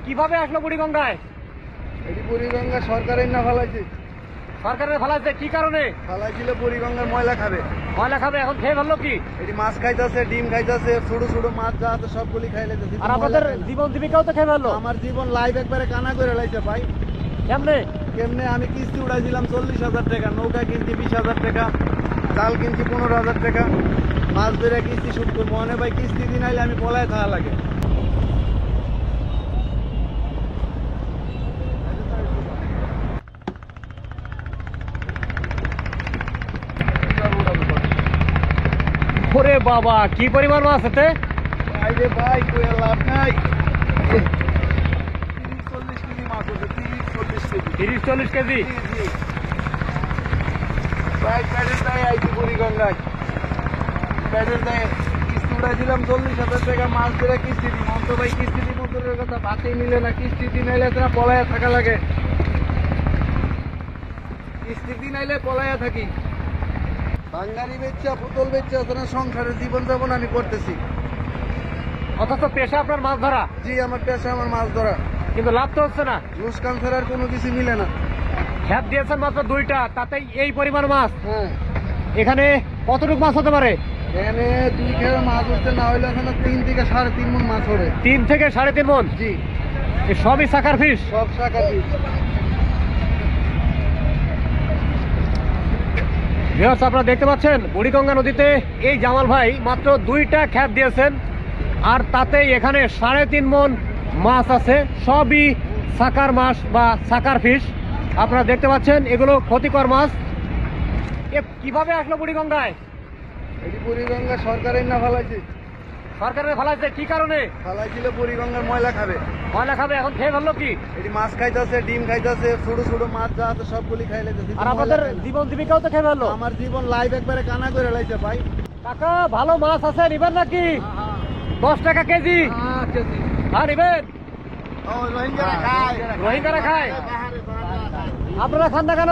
কিভাবে আসলো বুড়িগঙ্গায়? এটি বুড়িগঙ্গা সরকারের না ফালাইছে। সরকারের ফালাইছে কি কারণে? ফালাইছিল বুড়িগঙ্গার ময়লা খাবে। ময়লা খাবে, এখন খেয়ে ফেললো কি? এটি মাছ খাইতেছে, ডিম খাইতেছে, ছোট ছোট মাছ যা আছে সবগুলি খাই লাইতেছে। আর আপনাদের জীবন জীবিকাও তো খেয়ে ফেললো। আমার জীবন লাইফ একবারে কানা করে লাইছে ভাই। কেমনে? কেমনে? আমি কিস্তি উড়াইছিলাম 40,000 টাকা, নৌকা কিনছি 20,000 টাকা, জাল কিনছি 15,000 টাকা, মাছ ধরে কিস্তি শুট করবো। মনে ভাই কিস্তি দিন আইলে আমি পলায় খাওয়া লাগে। ওরে বাবা, কি পরিমাণ মাছ এতে? ভাই রে ভাই, কই আর লাভ নাই। 30-40 কেজি মাছ আছে, 30-40 কেজি। 30-40 কেজি? জি জি ভাই, প্যাডের দায় আইছি বুড়িগঙ্গায়। প্যাডের দায় কিস্তি উড়াইছিলাম 40,000 টাকা, মাছ ধরে কিস্তি দিই। মন্ত ভাই কিস্তি দিই মন্তরের কথা ভাতেই মিলে না। কিস্তি দিন আইলে তোরা পলাইয়া থাকা লাগে। কিস্তির দিন আইলে পলাইয়া থাকি। বাঙালি বেচ্চা, পুতল বেচ্চা আছে না, সংসারের জীবন যাপন আমি করতেছি। অথচ পেশা আপনার মাছ ধরা? জি, আমার পেশা, আমার মাছ ধরা। কিন্তু লাভ তো হচ্ছে না। লোকসান ছাড়া আর কোনো কিছু মিলে না। খেপ দিয়েছেন মাত্র 2টা, তাতেই এই পরিমাণ মাছ। হ্যাঁ, এখানে কতটুকু মাছ হতে পারে? এখানে 2 খেয়ে মাছ হচ্ছে, না হইলে এখানে 3 থেকে 3.5 মণ মাছ হবে। 3 থেকে 3.5 মণ? জি, এই সবই সাকার ফিশ? সব শাখা পিস। ভিউয়ার্স, আপনারা দেখতে পাচ্ছেন বুড়িগঙ্গা নদীতে এই জামাল ভাই মাত্র 2টা খ্যাপ দিয়েছেন, আর তাতেই এখানে 3.5 মণ মাছ আছে। সবই সাকার মাছ বা সাকার ফিশ। আপনারা দেখতে পাচ্ছেন এগুলো ক্ষতিকর মাছ। কিভাবে আসলো বুড়িগঙ্গায়? এটি বুড়িগঙ্গা সরকারের না ফালাইছে। সরকারের ফালাইছে কি কারণে? ফালাইছিল বুড়িগঙ্গার ময়লা খাবে। ময়লা খাবে, এখন খেয়ে ফেললো কি? এটি মাছ খাইতেছে, ডিম খাইতেছে, ছোট ছোট মাছ যা আছে সবগুলি খাই লাইতেছে। আর আপনাদের জীবন জীবিকাও তো খেয়ে ফেললো। আমার জীবন লাইফ একবারে কানা করে লাইছে ভাই। কাকা, ভালো মাছ আছে, নিবেন নাকি? 10 টাকা কেজি। হ্যাঁ, নিবেন? রোহিঙ্গারা খায়, আপনারা খান না কেন?